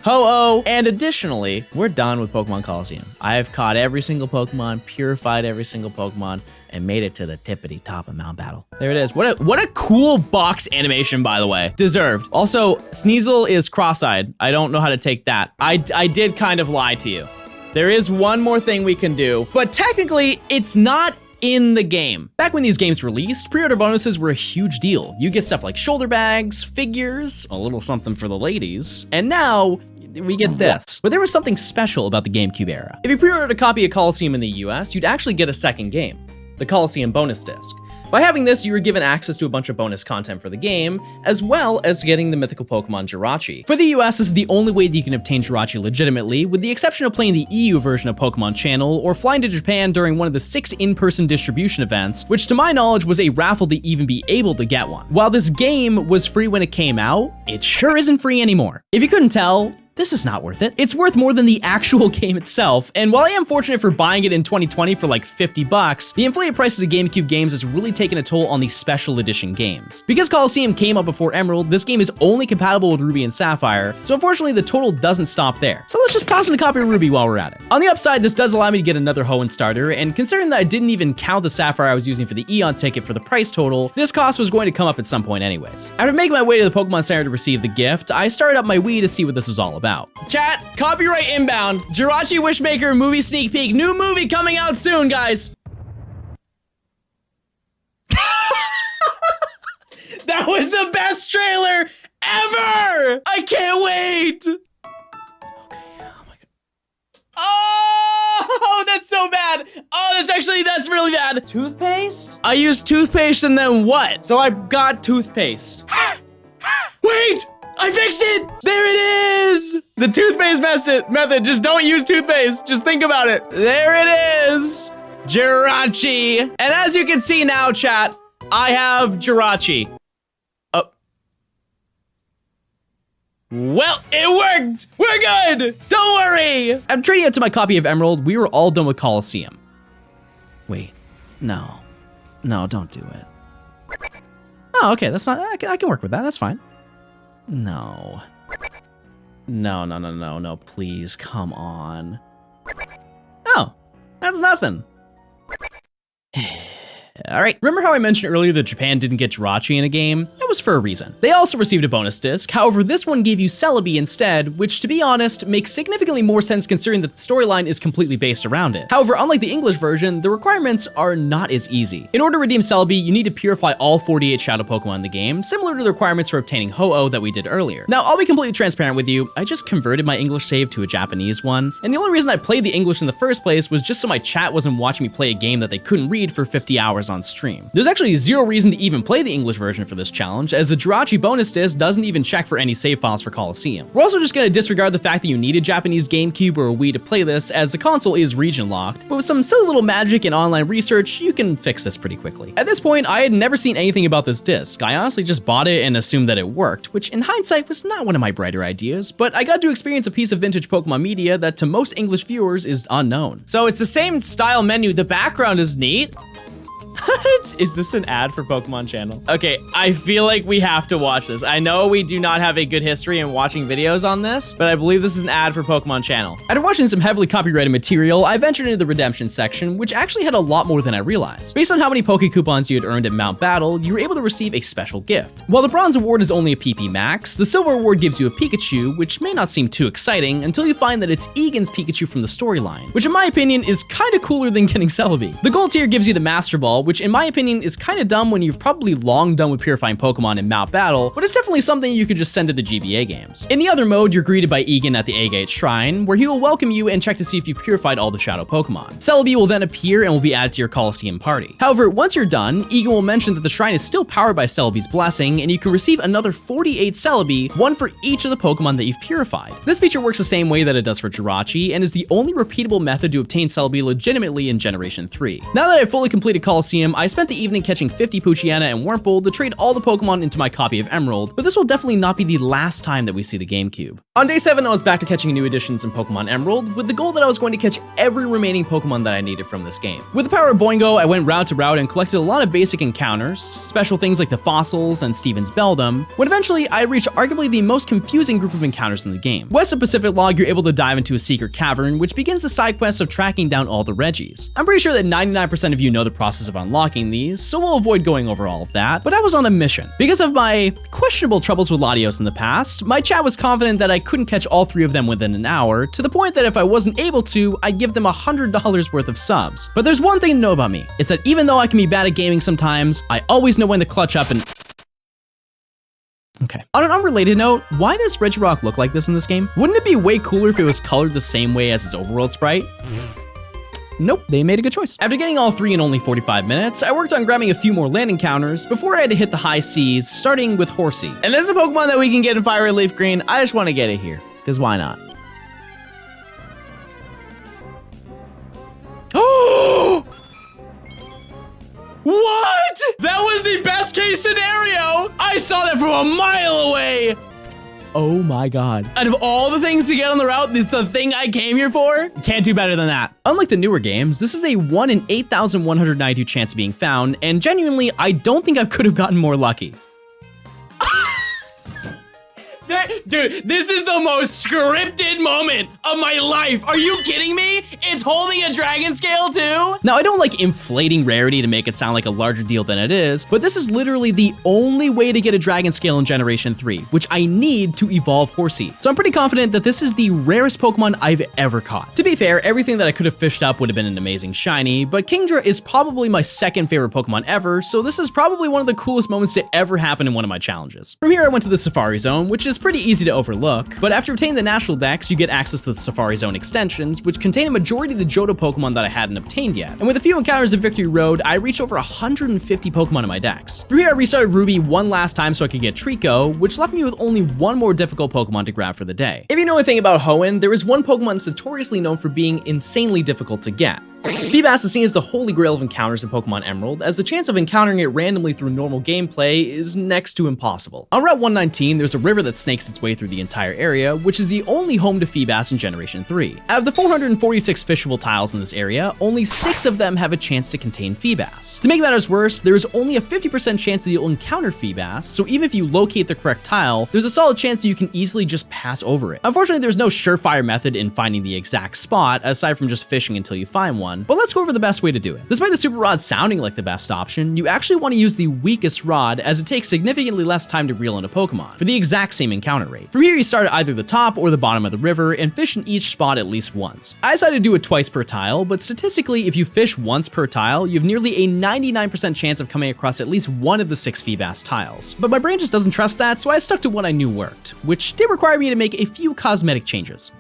Ho-Oh, and additionally, we're done with Pokemon Coliseum. I have caught every single Pokemon, purified every single Pokemon, and made it to the tippity top of Mount Battle. There it is. What a cool box animation, by the way. Deserved. Also, Sneasel is cross-eyed. I don't know how to take that. I did kind of lie to you. There is one more thing we can do, but technically, it's not in the game. Back when these games released, pre-order bonuses were a huge deal. You get stuff like shoulder bags, figures, a little something for the ladies, and now we get this. But there was something special about the GameCube era. If you pre-ordered a copy of Coliseum in the US, you'd actually get a second game, the Coliseum bonus disc. By having this, you were given access to a bunch of bonus content for the game, as well as getting the mythical Pokemon Jirachi. For the US, this is the only way that you can obtain Jirachi legitimately, with the exception of playing the EU version of Pokemon Channel, or flying to Japan during one of the 6 in-person distribution events, which to my knowledge was a raffle to even be able to get one. While this game was free when it came out, it sure isn't free anymore. If you couldn't tell, this is not worth it. It's worth more than the actual game itself, and while I am fortunate for buying it in 2020 for like 50 bucks, the inflated prices of GameCube games has really taken a toll on these special edition games. Because Coliseum came out before Emerald, this game is only compatible with Ruby and Sapphire, so unfortunately the total doesn't stop there. So let's just toss in a copy of Ruby while we're at it. On the upside, this does allow me to get another Hoenn starter, and considering that I didn't even count the Sapphire I was using for the Eon ticket for the price total, this cost was going to come up at some point anyways. After making my way to the Pokemon Center to receive the gift, I started up my Wii to see what this was all about. Chat, copyright inbound. Jirachi Wishmaker movie sneak peek. New movie coming out soon, guys. That was the best trailer ever! I can't wait! Okay, oh my god. Oh, that's so bad. Oh, that's really bad. Toothpaste? I used toothpaste and then what? So I got toothpaste. Wait! I fixed it! There it is! The toothpaste method. Just don't use toothpaste. Just think about it. There it is. Jirachi. And as you can see now, chat, I have Jirachi. Oh. Well, it worked! We're good! Don't worry! I'm trading out to my copy of Emerald. We were all done with Coliseum. Wait. No. No, don't do it. Oh, okay. That's not... I can work with that. That's fine. No. No, please, come on. Oh, that's nothing. All right, remember how I mentioned earlier that Japan didn't get Jirachi in a game? That was for a reason. They also received a bonus disc, however this one gave you Celebi instead, which to be honest, makes significantly more sense considering that the storyline is completely based around it. However, unlike the English version, the requirements are not as easy. In order to redeem Celebi, you need to purify all 48 Shadow Pokemon in the game, similar to the requirements for obtaining Ho-Oh that we did earlier. Now, I'll be completely transparent with you, I just converted my English save to a Japanese one, and the only reason I played the English in the first place was just so my chat wasn't watching me play a game that they couldn't read for 50 hours on stream. There's actually zero reason to even play the English version for this challenge, as the Jirachi bonus disc doesn't even check for any save files for Coliseum. We're also just gonna disregard the fact that you need a Japanese GameCube or a Wii to play this, as the console is region locked, but with some silly little magic and online research, you can fix this pretty quickly. At this point, I had never seen anything about this disc. I honestly just bought it and assumed that it worked, which in hindsight was not one of my brighter ideas, but I got to experience a piece of vintage Pokemon media that to most English viewers is unknown. So it's the same style menu, the background is neat. What? Is this an ad for Pokemon Channel? Okay, I feel like we have to watch this. I know we do not have a good history in watching videos on this, but I believe this is an ad for Pokemon Channel. After watching some heavily copyrighted material, I ventured into the redemption section, which actually had a lot more than I realized. Based on how many Poke Coupons you had earned at Mount Battle, you were able to receive a special gift. While the Bronze Award is only a PP Max, the Silver Award gives you a Pikachu, which may not seem too exciting until you find that it's Egan's Pikachu from the storyline, which in my opinion is kinda cooler than getting Celebi. The Gold tier gives you the Master Ball, which in my opinion is kinda dumb when you've probably long done with purifying Pokemon in Mount Battle, but it's definitely something you could just send to the GBA games. In the other mode, you're greeted by Egan at the Agate Shrine, where he will welcome you and check to see if you've purified all the Shadow Pokemon. Celebi will then appear and will be added to your Coliseum party. However, once you're done, Egan will mention that the shrine is still powered by Celebi's blessing, and you can receive another 48 Celebi, one for each of the Pokemon that you've purified. This feature works the same way that it does for Jirachi, and is the only repeatable method to obtain Celebi legitimately in Generation 3. Now that I've fully completed Coliseum, I spent the evening catching 50 Poochyena and Wurmple to trade all the Pokemon into my copy of Emerald, but this will definitely not be the last time that we see the GameCube. On day 7, I was back to catching new additions in Pokemon Emerald, with the goal that I was going to catch every remaining Pokemon that I needed from this game. With the power of Boingo, I went route to route and collected a lot of basic encounters, special things like the fossils and Steven's Beldum, when eventually I reached arguably the most confusing group of encounters in the game. West of Pacific Log, you're able to dive into a secret cavern, which begins the side quest of tracking down all the Reggies. I'm pretty sure that 99% of you know the process of unlocking these, so we'll avoid going over all of that, but I was on a mission. Because of my questionable troubles with Latios in the past, my chat was confident that I couldn't catch all 3 of them within an hour, to the point that if I wasn't able to, I'd give them $100 worth of subs. But there's one thing to know about me, it's that even though I can be bad at gaming sometimes, I always know when to clutch up and... Okay. On an unrelated note, why does Regirock look like this in this game? Wouldn't it be way cooler if it was colored the same way as his overworld sprite? Nope, they made a good choice. After getting all 3 in only 45 minutes, I worked on grabbing a few more land encounters before I had to hit the high seas, starting with Horsey. And this is a Pokemon that we can get in Fire Red Leaf Green. I just want to get it here, because why not? Oh! What? That was the best case scenario! I saw that from a mile away! Oh my god. Out of all the things to get on the route, this is the thing I came here for? Can't do better than that. Unlike the newer games, this is a 1 in 8,192 chance of being found, and genuinely, I don't think I could have gotten more lucky. Dude, this is the most scripted moment of my life. Are you kidding me? It's holding a dragon scale too? Now, I don't like inflating rarity to make it sound like a larger deal than it is, but this is literally the only way to get a dragon scale in Generation 3, which I need to evolve Horsey. So I'm pretty confident that this is the rarest Pokemon I've ever caught. To be fair, everything that I could have fished up would have been an amazing shiny, but Kingdra is probably my second favorite Pokemon ever, so this is probably one of the coolest moments to ever happen in one of my challenges. From here, I went to the Safari Zone, which is pretty easy to overlook, but after obtaining the National Dex, you get access to the Safari Zone extensions, which contain a majority of the Johto Pokemon that I hadn't obtained yet. And with a few encounters of Victory Road, I reached over 150 Pokemon in my Dex. Through here, I restarted Ruby one last time so I could get Trico, which left me with only one more difficult Pokemon to grab for the day. If you know anything about Hoenn, there is one Pokemon that's notoriously known for being insanely difficult to get. Feebas is seen as the holy grail of encounters in Pokemon Emerald, as the chance of encountering it randomly through normal gameplay is next to impossible. On Route 119, there's a river that snakes its way through the entire area, which is the only home to Feebas in Generation 3. Out of the 446 fishable tiles in this area, only 6 of them have a chance to contain Feebas. To make matters worse, there is only a 50% chance that you'll encounter Feebas, so even if you locate the correct tile, there's a solid chance that you can easily just pass over it. Unfortunately, there's no surefire method in finding the exact spot, aside from just fishing until you find one, but let's go over the best way to do it. Despite the Super Rod sounding like the best option, you actually want to use the weakest rod, as it takes significantly less time to reel in a Pokemon, for the exact same encounter rate. From here, you start at either the top or the bottom of the river, and fish in each spot at least once. I decided to do it twice per tile, but statistically, if you fish once per tile, you have nearly a 99% chance of coming across at least one of the 6 Feebas tiles. But my brain just doesn't trust that, so I stuck to what I knew worked, which did require me to make a few cosmetic changes.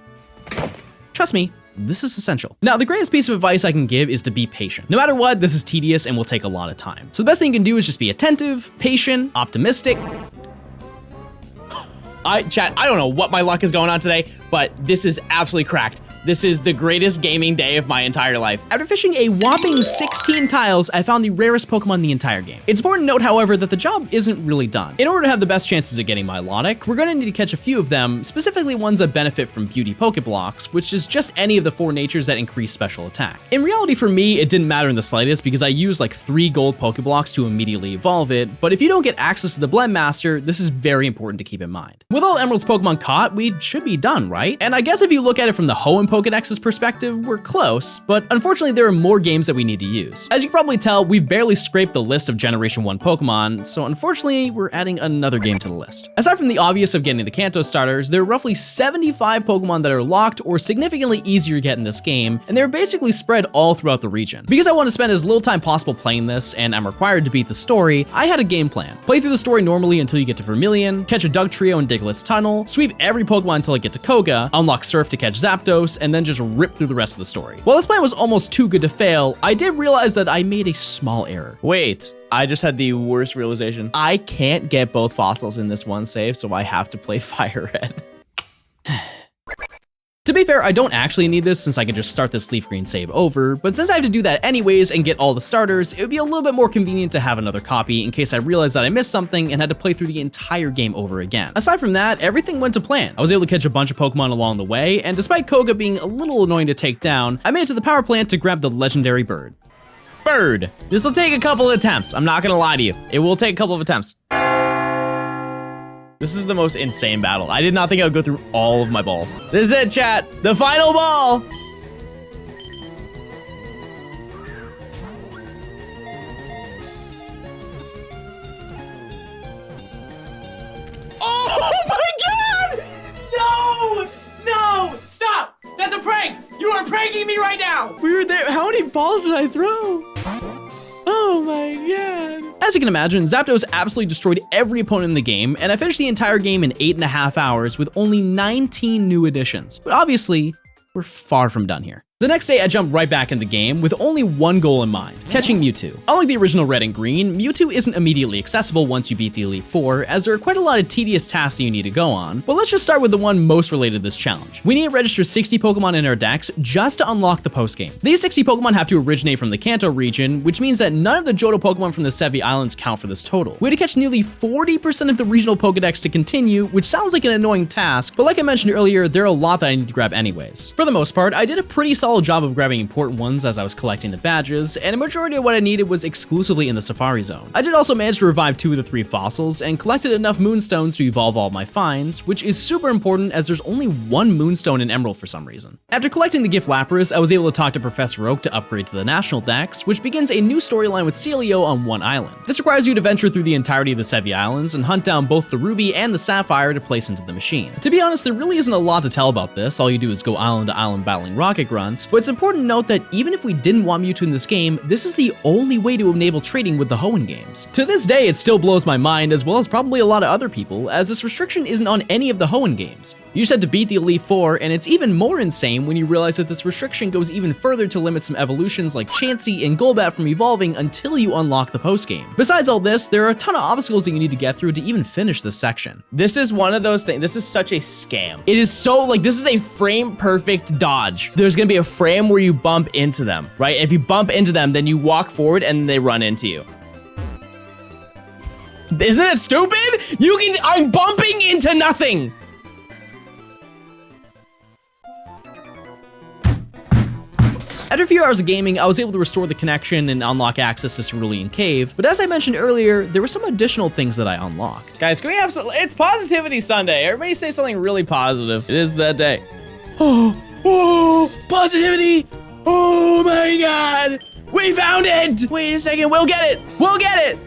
Trust me, this is essential. Now, the greatest piece of advice I can give is to be patient. No matter what, this is tedious and will take a lot of time. So the best thing you can do is just be attentive, patient, optimistic. Chat, I don't know what my luck is going on today, but this is absolutely cracked. This is the greatest gaming day of my entire life. After fishing a whopping 16 tiles, I found the rarest Pokemon in the entire game. It's important to note, however, that the job isn't really done. In order to have the best chances of getting Milotic, we're going to need to catch a few of them, specifically ones that benefit from Beauty Pokeblocks, which is just any of the 4 natures that increase special attack. In reality, for me, it didn't matter in the slightest because I used like 3 gold Pokeblocks to immediately evolve it, but if you don't get access to the Blend Master, this is very important to keep in mind. With all Emerald's Pokemon caught, we should be done, right? And I guess if you look at it from the Hoenn Pokedex's perspective, we're close, but unfortunately there are more games that we need to use. As you can probably tell, we've barely scraped the list of Generation 1 Pokemon, so unfortunately we're adding another game to the list. Aside from the obvious of getting the Kanto starters, there are roughly 75 Pokemon that are locked or significantly easier to get in this game, and they're basically spread all throughout the region. Because I want to spend as little time possible playing this, and I'm required to beat the story, I had a game plan. Play through the story normally until you get to Vermilion, catch a Dugtrio in Diglett's Tunnel, sweep every Pokemon until I get to Koga, unlock Surf to catch Zapdos, and then just rip through the rest of the story. While this plan was almost too good to fail, I did realize that I made a small error. Wait, I just had the worst realization. I can't get both fossils in this one save, so I have to play Fire Red. To be fair, I don't actually need this since I can just start this Leaf Green save over, but since I have to do that anyways and get all the starters, it would be a little bit more convenient to have another copy in case I realized that I missed something and had to play through the entire game over again. Aside from that, everything went to plan. I was able to catch a bunch of Pokemon along the way, and despite Koga being a little annoying to take down, I made it to the power plant to grab the legendary bird. Bird! This will take a couple of attempts, I'm not gonna lie to you. It will take a couple of attempts. This is the most insane battle. I did not think I would go through all of my balls. This is it, chat. The final ball. Oh my god! No! No! Stop! That's a prank! You are pranking me right now! We were there. How many balls did I throw? Oh my god. As you can imagine, Zapdos absolutely destroyed every opponent in the game, and I finished the entire game in 8.5 hours with only 19 new additions. But obviously, we're far from done here. The next day, I jumped right back in the game with only one goal in mind, catching Mewtwo. Unlike the original Red and Green, Mewtwo isn't immediately accessible once you beat the Elite Four, as there are quite a lot of tedious tasks that you need to go on, but let's just start with the one most related to this challenge. We need to register 60 Pokemon in our decks just to unlock the postgame. These 60 Pokemon have to originate from the Kanto region, which means that none of the Johto Pokemon from the Sevi Islands count for this total. We had to catch nearly 40% of the regional Pokedex to continue, which sounds like an annoying task, but like I mentioned earlier, there are a lot that I need to grab anyways. For the most part, I did a pretty solid job of grabbing important ones as I was collecting the badges, and a majority of what I needed was exclusively in the Safari Zone. I did also manage to revive 2 of the 3 fossils, and collected enough Moonstones to evolve all my finds, which is super important as there's only 1 Moonstone in Emerald for some reason. After collecting the Gift Lapras, I was able to talk to Professor Oak to upgrade to the National Dex, which begins a new storyline with Celio on one island. This requires you to venture through the entirety of the Sevi Islands and hunt down both the Ruby and the Sapphire to place into the machine. To be honest, there really isn't a lot to tell about this, all you do is go island to island battling rocket grunts, but it's important to note that even if we didn't want Mewtwo in this game, this is the only way to enable trading with the Hoenn games. To this day, it still blows my mind, as well as probably a lot of other people, as this restriction isn't on any of the Hoenn games. You just had to beat the Elite Four, and it's even more insane when you realize that this restriction goes even further to limit some evolutions like Chansey and Golbat from evolving until you unlock the postgame. Besides all this, there are a ton of obstacles that you need to get through to even finish this section. This is one of those things, this is such a scam. It is so, like, this is a frame perfect dodge. There's gonna be a frame where you bump into them, right? If you bump into them, then you walk forward and they run into you. Isn't it stupid? I'm bumping into nothing. After a few hours of gaming, I was able to restore the connection and unlock access to Cerulean Cave, but as I mentioned earlier, there were some additional things that I unlocked. Guys, can we have some, it's Positivity Sunday. Everybody say something really positive. It is that day. Oh, positivity. Oh my God, we found it. Wait a second, we'll get it. We'll get it.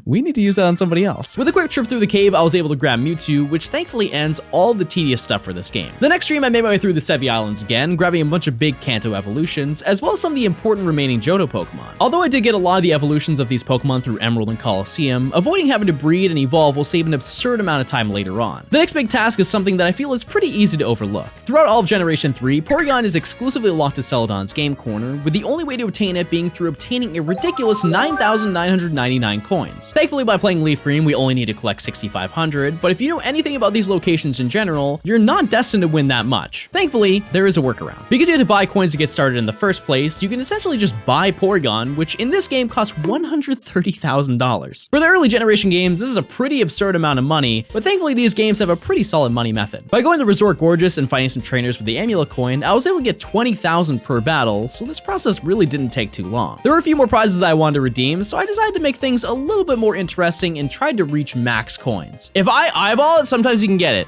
We need to use that on somebody else. With a quick trip through the cave, I was able to grab Mewtwo, which thankfully ends all the tedious stuff for this game. The next stream, I made my way through the Sevi Islands again, grabbing a bunch of big Kanto evolutions, as well as some of the important remaining Johto Pokemon. Although I did get a lot of the evolutions of these Pokemon through Emerald and Colosseum, avoiding having to breed and evolve will save an absurd amount of time later on. The next big task is something that I feel is pretty easy to overlook. Throughout all of Generation 3, Porygon is exclusively locked to Celadon's game corner, with the only way to obtain it being through obtaining a ridiculous 9,999 coins. coins. Thankfully, by playing Leaf Green, we only need to collect 6,500, but if you know anything about these locations in general, you're not destined to win that much. Thankfully, there is a workaround. Because you had to buy coins to get started in the first place, you can essentially just buy Porygon, which in this game costs $130,000. For the early generation games, this is a pretty absurd amount of money, but thankfully these games have a pretty solid money method. By going to Resort Gorgeous and fighting some trainers with the Amulet coin, I was able to get 20,000 per battle, so this process really didn't take too long. There were a few more prizes that I wanted to redeem, so I decided to make things a little bit more interesting and tried to reach max coins. If I eyeball it, sometimes you can get it.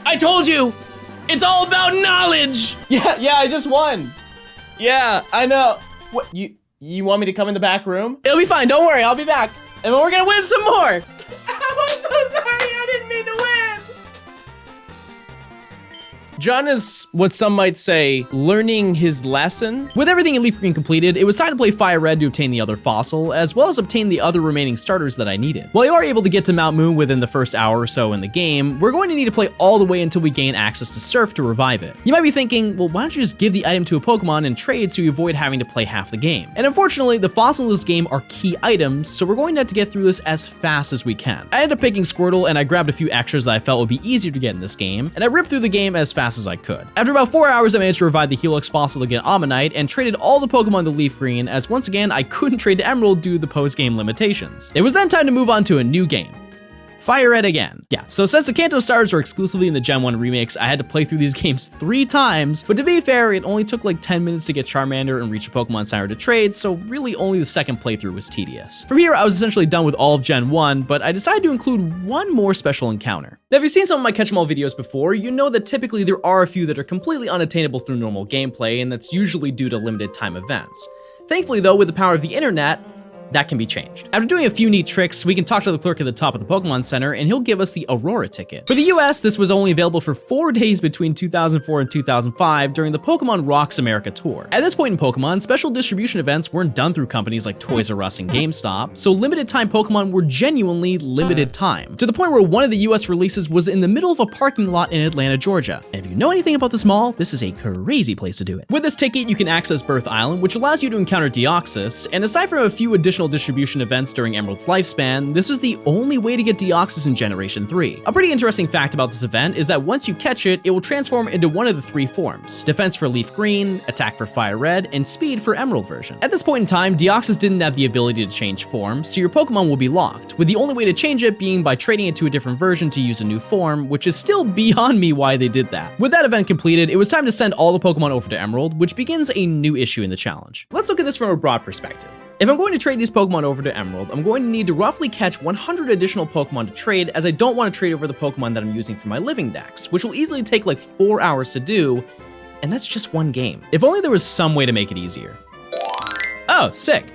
I told you! It's all about knowledge! Yeah, I just won. Yeah, I know. What, you want me to come in the back room? It'll be fine, don't worry, I'll be back. And we're gonna win some more! I'm so sorry, I didn't mean to win! John is, what some might say, learning his lesson. With everything in Leaf Green completed, it was time to play Fire Red to obtain the other fossil, as well as obtain the other remaining starters that I needed. While you are able to get to Mount Moon within the first hour or so in the game, we're going to need to play all the way until we gain access to Surf to revive it. You might be thinking, well, why don't you just give the item to a Pokemon and trade so you avoid having to play half the game? And unfortunately, the fossils in this game are key items, so we're going to have to get through this as fast as we can. I ended up picking Squirtle, and I grabbed a few extras that I felt would be easier to get in this game, and I ripped through the game as fast as I could. After about 4 hours, I managed to revive the Helix fossil to get Ammonite and traded all the Pokemon to Leaf Green, as once again, I couldn't trade to Emerald due to the post-game limitations. It was then time to move on to a new game. Fire Red again. Yeah, so since the Kanto stars are exclusively in the Gen 1 remakes, I had to play through these games 3 times, but to be fair, it only took like 10 minutes to get Charmander and reach a Pokemon Center to trade, so really only the second playthrough was tedious. From here, I was essentially done with all of Gen 1, but I decided to include one more special encounter. Now, if you've seen some of my Catch 'em All videos before, you know that typically there are a few that are completely unattainable through normal gameplay, and that's usually due to limited time events. Thankfully though, with the power of the internet, that can be changed. After doing a few neat tricks, we can talk to the clerk at the top of the Pokemon Center and he'll give us the Aurora ticket. For the US, this was only available for 4 days between 2004 and 2005 during the Pokemon Rocks America tour. At this point in Pokemon, special distribution events weren't done through companies like Toys R Us and GameStop, so limited time Pokemon were genuinely limited time, to the point where one of the US releases was in the middle of a parking lot in Atlanta, Georgia. And if you know anything about this mall, this is a crazy place to do it. With this ticket, you can access Birth Island, which allows you to encounter Deoxys, and aside from a few additional distribution events during Emerald's lifespan, this was the only way to get Deoxys in Generation 3. A pretty interesting fact about this event is that once you catch it, it will transform into one of the 3 forms: Defense for Leaf Green, Attack for Fire Red, and Speed for Emerald version. At this point in time, Deoxys didn't have the ability to change form, so your Pokemon will be locked, with the only way to change it being by trading it to a different version to use a new form, which is still beyond me why they did that. With that event completed, it was time to send all the Pokemon over to Emerald, which begins a new issue in the challenge. Let's look at this from a broad perspective. If I'm going to trade these Pokemon over to Emerald, I'm going to need to roughly catch 100 additional Pokemon to trade, as I don't want to trade over the Pokemon that I'm using for my living dex, which will easily take like 4 hours to do, and that's just one game. If only there was some way to make it easier. Oh, sick.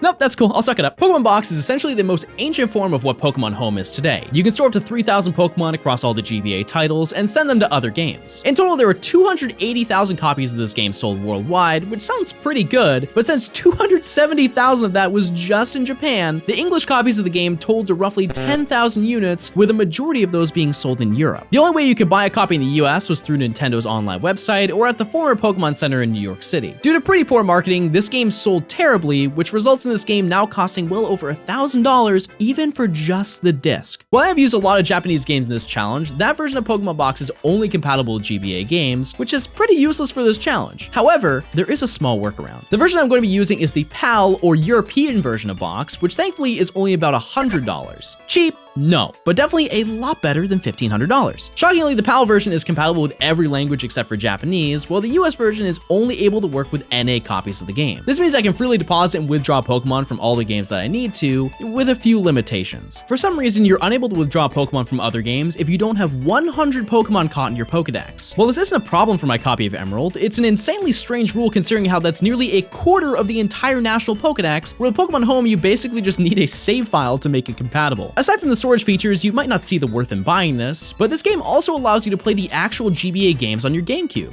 Nope, that's cool, I'll suck it up. Pokemon Box is essentially the most ancient form of what Pokemon Home is today. You can store up to 3,000 Pokemon across all the GBA titles and send them to other games. In total, there are 280,000 copies of this game sold worldwide, which sounds pretty good, but since 270,000 of that was just in Japan, the English copies of the game totaled to roughly 10,000 units, with a majority of those being sold in Europe. The only way you could buy a copy in the US was through Nintendo's online website or at the former Pokemon Center in New York City. Due to pretty poor marketing, this game sold terribly, which results in this game now costing well over $1,000 even for just the disc. While I've used a lot of Japanese games in this challenge, that version of Pokemon Box is only compatible with GBA games, which is pretty useless for this challenge. However, there is a small workaround. The version I'm going to be using is the PAL or European version of Box, which thankfully is only about $100. Cheap? No, but definitely a lot better than $1,500. Shockingly, the PAL version is compatible with every language except for Japanese, while the US version is only able to work with NA copies of the game. This means I can freely deposit and withdraw Pokemon from all the games that I need to, with a few limitations. For some reason, you're unable to withdraw Pokemon from other games if you don't have 100 Pokemon caught in your Pokedex. While this isn't a problem for my copy of Emerald, it's an insanely strange rule considering how that's nearly a quarter of the entire national Pokedex, where with Pokemon Home, you basically just need a save file to make it compatible. Aside from the storage features, you might not see the worth in buying this, but this game also allows you to play the actual GBA games on your GameCube,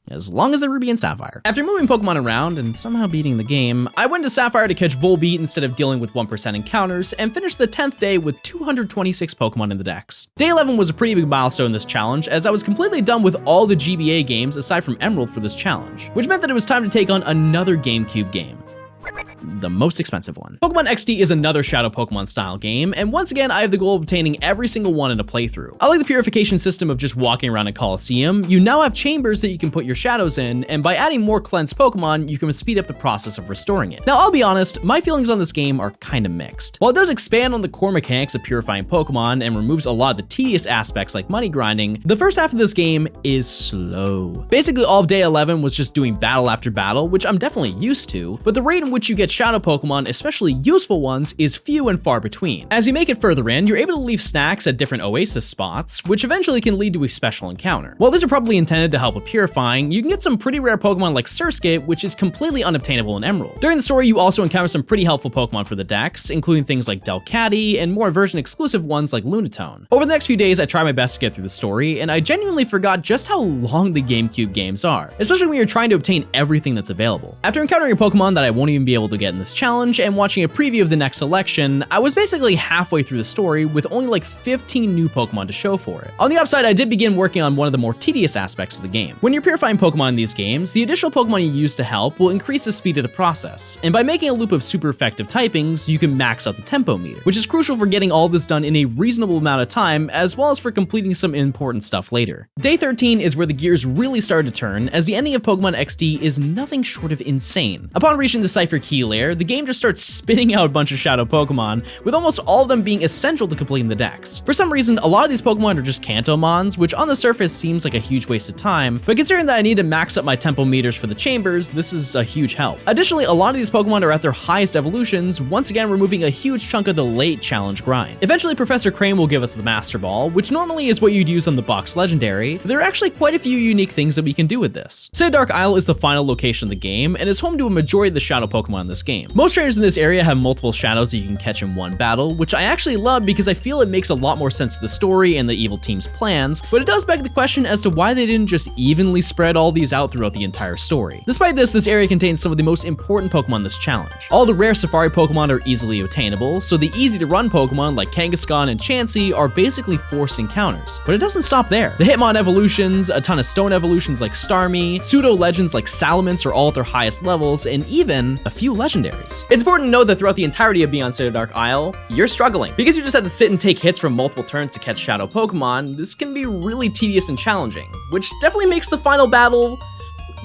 as long as they're Ruby and Sapphire. After moving Pokemon around and somehow beating the game, I went to Sapphire to catch Volbeat instead of dealing with 1% encounters, and finished the 10th day with 226 Pokemon in the dex. Day 11 was a pretty big milestone in this challenge, as I was completely done with all the GBA games aside from Emerald for this challenge, which meant that it was time to take on another GameCube game. the most expensive one. Pokemon XD is another Shadow Pokemon style game, and once again, I have the goal of obtaining every single one in a playthrough. I like the purification system of just walking around a Coliseum. You now have chambers that you can put your shadows in, and by adding more cleansed Pokemon, you can speed up the process of restoring it. Now, I'll be honest, my feelings on this game are kind of mixed. While it does expand on the core mechanics of purifying Pokemon and removes a lot of the tedious aspects like money grinding, the first half of this game is slow. Basically, all of day 11 was just doing battle after battle, which I'm definitely used to, but the rate in which you get Shadow Pokemon, especially useful ones, is few and far between. As you make it further in, you're able to leave snacks at different oasis spots, which eventually can lead to a special encounter. While these are probably intended to help with purifying, you can get some pretty rare Pokemon like Surskit, which is completely unobtainable in Emerald. During the story, you also encounter some pretty helpful Pokemon for the Dex, including things like Delcatty and more version-exclusive ones like Lunatone. Over the next few days, I tried my best to get through the story, and I genuinely forgot just how long the GameCube games are, especially when you're trying to obtain everything that's available. After encountering a Pokemon that I won't even be able to get in this challenge and watching a preview of the next selection, I was basically halfway through the story with only like 15 new Pokemon to show for it. On the upside, I did begin working on one of the more tedious aspects of the game. When you're purifying Pokemon in these games, the additional Pokemon you use to help will increase the speed of the process, and by making a loop of super effective typings, you can max out the tempo meter, which is crucial for getting all this done in a reasonable amount of time, as well as for completing some important stuff later. Day 13 is where the gears really started to turn, as the ending of Pokemon XD is nothing short of insane. Upon reaching the Cypher Key layer, the game just starts spitting out a bunch of Shadow Pokemon, with almost all of them being essential to completing the Dex. For some reason, a lot of these Pokemon are just Kantomons, which on the surface seems like a huge waste of time, but considering that I need to max up my tempo meters for the chambers, this is a huge help. Additionally, a lot of these Pokemon are at their highest evolutions, once again removing a huge chunk of the late challenge grind. Eventually, Professor Crane will give us the Master Ball, which normally is what you'd use on the box legendary, but there are actually quite a few unique things that we can do with this. Dark Isle is the final location of the game, and is home to a majority of the Shadow Pokemon in this game. Most trainers in this area have multiple shadows that you can catch in one battle, which I actually love because I feel it makes a lot more sense to the story and the evil team's plans, but it does beg the question as to why they didn't just evenly spread all these out throughout the entire story. Despite this area contains some of the most important Pokemon in this challenge. All the rare Safari Pokemon are easily attainable, so the easy to run Pokemon like Kangaskhan and Chansey are basically forced encounters. But it doesn't stop there. The Hitmon evolutions, a ton of stone evolutions like Starmie, pseudo legends like Salamence are all at their highest levels, and even a few legendaries. It's important to note that throughout the entirety of Beyond State of Dark Isle, you're struggling. Because you just have to sit and take hits from multiple turns to catch Shadow Pokemon, this can be really tedious and challenging, which definitely makes the final battle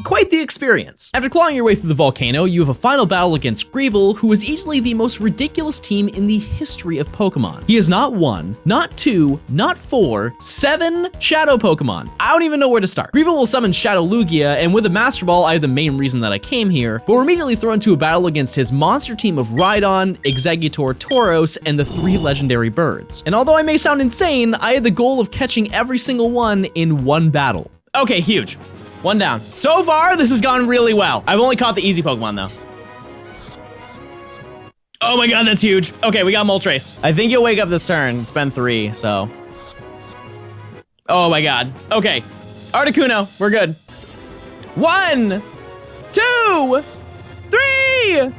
quite the experience. After clawing your way through the volcano, you have a final battle against Greevil, who is easily the most ridiculous team in the history of Pokemon. He has not 1, not 2, not 4, 7 Shadow Pokemon. I don't even know where to start. Greevil will summon Shadow Lugia, and with the Master Ball, I have the main reason that I came here, but we're immediately thrown into a battle against his monster team of Rhydon, Exeggutor, Tauros, and the 3 legendary birds. And although I may sound insane, I had the goal of catching every single one in one battle. Okay, huge. One down. So far, this has gone really well. I've only caught the easy Pokemon, though. Oh my god, that's huge. Okay, we got Moltres. I think you'll wake up this turn. It's been 3, so. Oh my god. Okay. Articuno, we're good. 1, 2, 3!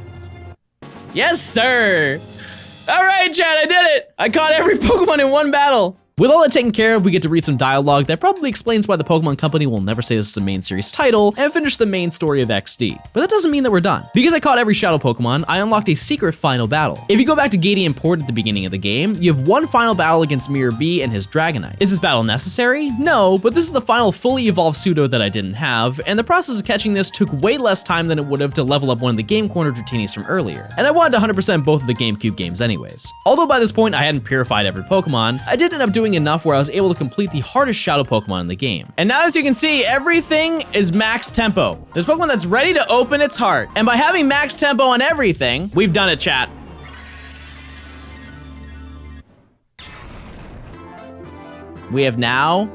Yes, sir. All right, Chad, I did it. I caught every Pokemon in one battle. With all that taken care of, we get to read some dialogue that probably explains why the Pokemon Company will never say this is a main series title, and finish the main story of XD. But that doesn't mean that we're done. Because I caught every Shadow Pokemon, I unlocked a secret final battle. If you go back to Gadian Port at the beginning of the game, you have one final battle against Mirror B and his Dragonite. Is this battle necessary? No, but this is the final fully evolved pseudo that I didn't have, and the process of catching this took way less time than it would have to level up one of the Game Corner Dratinis from earlier. And I wanted to 100% both of the GameCube games anyways. Although by this point I hadn't purified every Pokemon, I did end up doing enough where I was able to complete the hardest Shadow Pokemon in the game. And now as you can see, everything is max tempo. There's Pokemon that's ready to open its heart. And by having max tempo on everything, we've done it, chat. We have now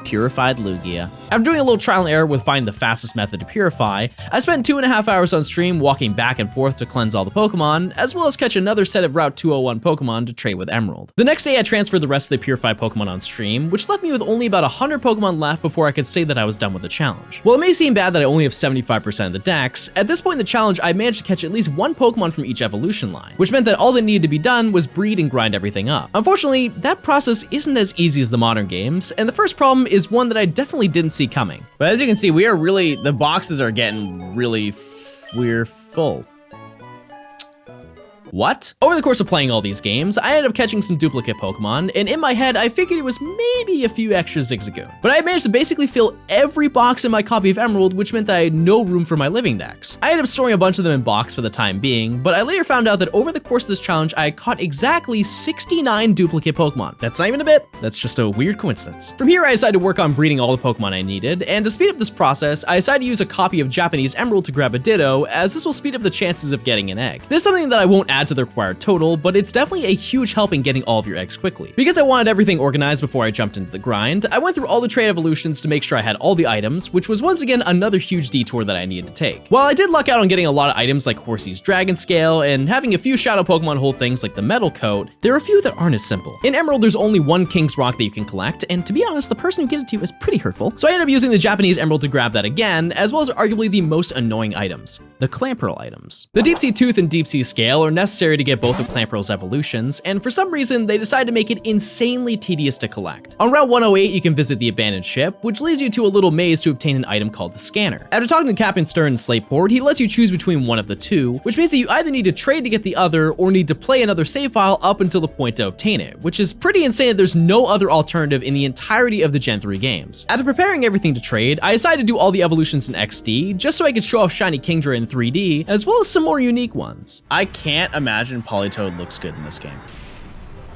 purified Lugia. After doing a little trial and error with finding the fastest method to purify, I spent 2.5 hours on stream walking back and forth to cleanse all the Pokemon, as well as catch another set of Route 201 Pokemon to trade with Emerald. The next day I transferred the rest of the purified Pokemon on stream, which left me with only about 100 Pokemon left before I could say that I was done with the challenge. While it may seem bad that I only have 75% of the Dex, at this point in the challenge I managed to catch at least one Pokemon from each evolution line, which meant that all that needed to be done was breed and grind everything up. Unfortunately, that process isn't as easy as the modern games, and the first problem is one that I definitely didn't see coming. But as you can see, the boxes are getting really, we're full. What? Over the course of playing all these games, I ended up catching some duplicate Pokemon, and in my head, I figured it was maybe a few extra Zigzagoon. But I had managed to basically fill every box in my copy of Emerald, which meant that I had no room for my living decks. I ended up storing a bunch of them in box for the time being, but I later found out that over the course of this challenge, I had caught exactly 69 duplicate Pokemon. That's not even a bit, that's just a weird coincidence. From here, I decided to work on breeding all the Pokemon I needed, and to speed up this process, I decided to use a copy of Japanese Emerald to grab a Ditto, as this will speed up the chances of getting an egg. This is something that I won't add to the required total, but it's definitely a huge help in getting all of your eggs quickly. Because I wanted everything organized before I jumped into the grind, I went through all the trade evolutions to make sure I had all the items, which was once again another huge detour that I needed to take. While I did luck out on getting a lot of items like Horsey's Dragon Scale and having a few shadow Pokemon hold things like the Metal Coat, there are a few that aren't as simple. In Emerald, there's only one King's Rock that you can collect, and to be honest, the person who gives it to you is pretty hurtful. So I ended up using the Japanese Emerald to grab that again, as well as arguably the most annoying items, the Clamperl items. The Deep Sea Tooth and Deep Sea Scale are necessary to get both of Clamperl's evolutions, and for some reason, they decided to make it insanely tedious to collect. On Route 108, you can visit the abandoned ship, which leads you to a little maze to obtain an item called the Scanner. After talking to Captain Stern and Slateport, he lets you choose between one of the two, which means that you either need to trade to get the other, or need to play another save file up until the point to obtain it, which is pretty insane that there's no other alternative in the entirety of the Gen 3 games. After preparing everything to trade, I decided to do all the evolutions in XD, just so I could show off Shiny Kingdra in 3D, as well as some more unique ones. I can't imagine Politoed looks good in this game.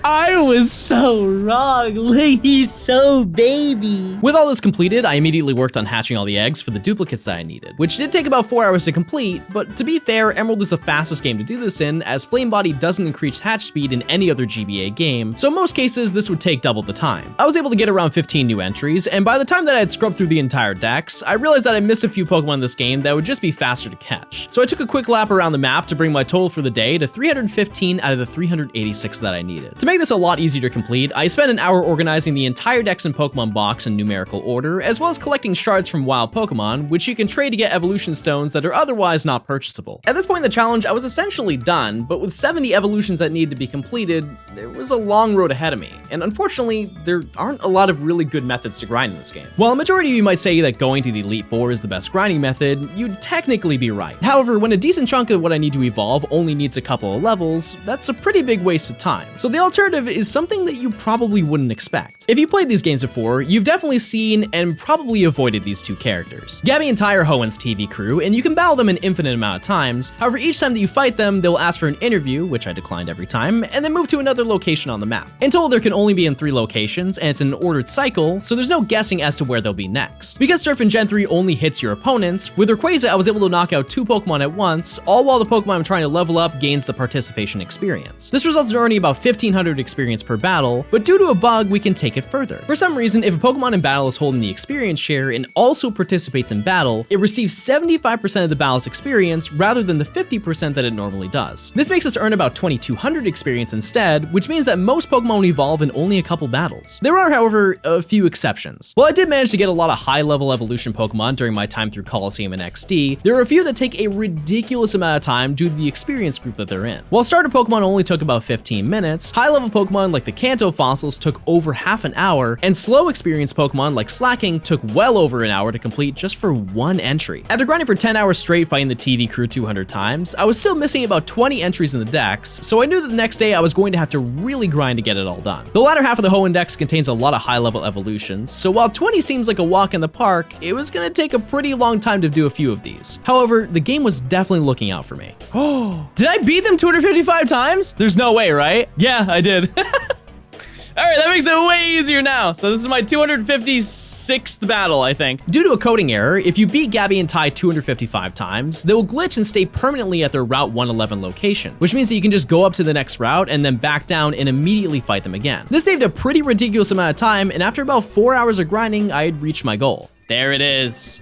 I was so wrong. Look, he's so baby. With all this completed, I immediately worked on hatching all the eggs for the duplicates that I needed, which did take about 4 hours to complete, but to be fair, Emerald is the fastest game to do this in, as Flame Body doesn't increase hatch speed in any other GBA game, so in most cases, this would take double the time. I was able to get around 15 new entries, and by the time that I had scrubbed through the entire dex, I realized that I missed a few Pokemon in this game that would just be faster to catch. So I took a quick lap around the map to bring my total for the day to 315 out of the 386 that I needed. To make this a lot easier to complete, I spent an hour organizing the entire dex and Pokemon box in numerical order, as well as collecting shards from wild Pokemon, which you can trade to get evolution stones that are otherwise not purchasable. At this point in the challenge, I was essentially done, but with 70 evolutions that needed to be completed, there was a long road ahead of me, and unfortunately, there aren't a lot of really good methods to grind in this game. While a majority of you might say that going to the Elite Four is the best grinding method, you'd technically be right. However, when a decent chunk of what I need to evolve only needs a couple of levels, that's a pretty big waste of time. So the alternative is something that you probably wouldn't expect. If you played these games before, you've definitely seen and probably avoided these two characters. Gabby and Ty are Hoenn's TV crew, and you can battle them an infinite amount of times. However, each time that you fight them, they'll ask for an interview, which I declined every time, and then move to another location on the map. In total, there can only be in 3 locations, and it's an ordered cycle, so there's no guessing as to where they'll be next. Because Surf in Gen 3 only hits your opponents, with Rayquaza I was able to knock out 2 Pokemon at once, all while the Pokemon I'm trying to level up gains the participation experience. This results in earning about 1,500 experience per battle, but due to a bug, we can take it further. For some reason, if a Pokemon in battle is holding the experience share and also participates in battle, it receives 75% of the battle's experience rather than the 50% that it normally does. This makes us earn about 2,200 experience instead, which means that most Pokemon evolve in only a couple battles. There are, however, a few exceptions. While I did manage to get a lot of high-level evolution Pokemon during my time through Colosseum and XD, there are a few that take a ridiculous amount of time due to the experience group that they're in. While starter Pokemon only took about 15 minutes, high-level Pokemon like the Kanto fossils took over half an hour, and slow experience Pokemon like Slacking took well over an hour to complete just for 1 entry. After grinding for 10 hours straight fighting the TV crew 200 times, I was still missing about 20 entries in the dex, so I knew that the next day I was going to have to really grind to get it all done. The latter half of the Hoenn dex contains a lot of high-level evolutions, so while 20 seems like a walk in the park, it was gonna take a pretty long time to do a few of these. However, the game was definitely looking out for me. Oh, did I beat them 255 times? There's no way, right? Yeah, I did. All right, that makes it way easier now. So this is my 256th battle, I think. Due to a coding error, if you beat Gabby and Ty 255 times, they will glitch and stay permanently at their Route 111 location, which means that you can just go up to the next route and then back down and immediately fight them again. This saved a pretty ridiculous amount of time, and after about 4 hours of grinding, I had reached my goal. There it is.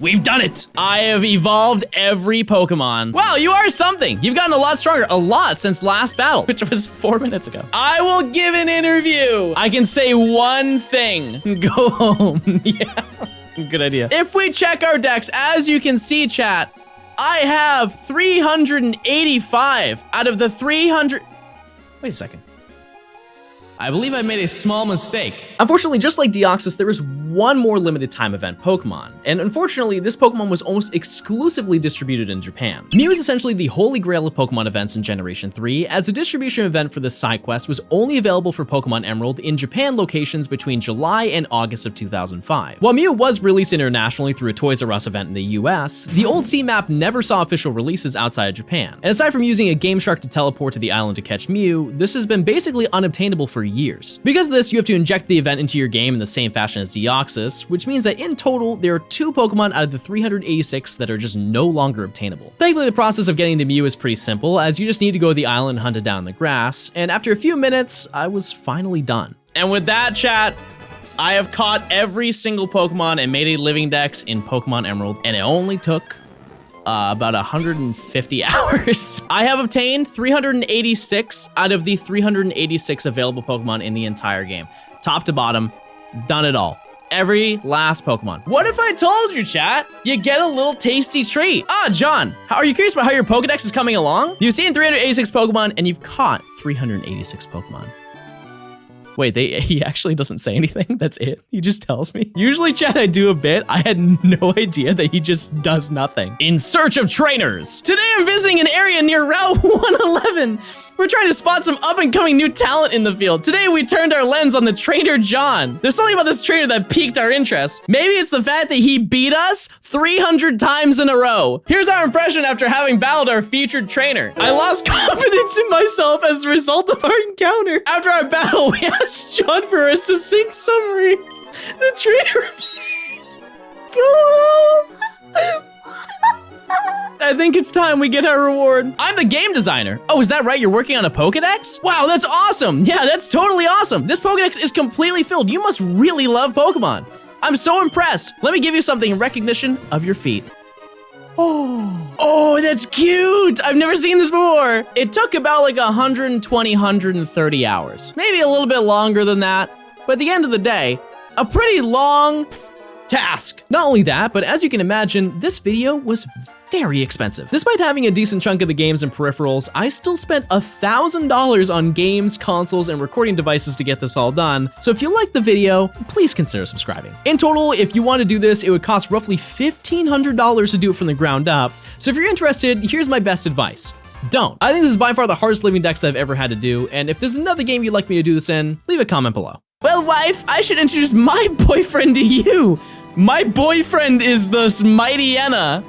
We've done it! I have evolved every Pokemon. Wow, you are something! You've gotten a lot stronger, a lot since last battle, which was 4 minutes ago. I will give an interview! I can say one thing. Go home. Yeah, good idea. If we check our decks, as you can see, chat, I have 385 out of the 300... Wait a second. I believe I made a small mistake. Unfortunately, just like Deoxys, there was one more limited time event Pokemon, and unfortunately, this Pokemon was almost exclusively distributed in Japan. Mew is essentially the holy grail of Pokemon events in Generation 3, as the distribution event for this side quest was only available for Pokemon Emerald in Japan locations between July and August of 2005. While Mew was released internationally through a Toys R Us event in the US, the old sea map never saw official releases outside of Japan. And aside from using a Game Shark to teleport to the island to catch Mew, this has been basically unobtainable for years. Because of this, you have to inject the event into your game in the same fashion as Deoxys, which means that in total, there are 2 Pokemon out of the 386 that are just no longer obtainable. Thankfully, the process of getting to Mew is pretty simple, as you just need to go to the island and hunt it down in the grass, and after a few minutes, I was finally done. And with that, chat, I have caught every single Pokemon and made a living dex in Pokemon Emerald, and it only took about 150 hours. I have obtained 386 out of the 386 available Pokemon in the entire game. Top to bottom, done it all. Every last Pokemon. What if I told you, chat? You get a little tasty treat. Ah, John, are you curious about how your Pokedex is coming along? You've seen 386 Pokemon and you've caught 386 Pokemon. Wait, he actually doesn't say anything? That's it? He just tells me? Usually, chat, I do a bit. I had no idea that he just does nothing. In search of trainers. Today, I'm visiting an area near Route 111. We're trying to spot some up-and-coming new talent in the field. Today, we turned our lens on the trainer, John. There's something about this trainer that piqued our interest. Maybe it's the fact that he beat us 300 times in a row. Here's our impression after having battled our featured trainer. I lost confidence in myself as a result of our encounter. After our battle, we asked John for a succinct summary. The trainer go home. I think it's time we get our reward. I'm the game designer. Oh, is that right? You're working on a Pokedex? Wow, that's awesome. Yeah, that's totally awesome. This Pokedex is completely filled. You must really love Pokemon. I'm so impressed. Let me give you something in recognition of your feat. Oh, that's cute. I've never seen this before. It took about like 120, 130 hours. Maybe a little bit longer than that. But at the end of the day, a pretty long task. Not only that, but as you can imagine, this video was very expensive. Despite having a decent chunk of the games and peripherals, I still spent $1,000 on games, consoles, and recording devices to get this all done. So if you liked the video, please consider subscribing. In total, if you want to do this, it would cost roughly $1,500 to do it from the ground up. So if you're interested, here's my best advice. Don't. I think this is by far the hardest living dex I've ever had to do, and if there's another game you'd like me to do this in, leave a comment below. Well, wife, I should introduce my boyfriend to you. My boyfriend is the Mighty Enna.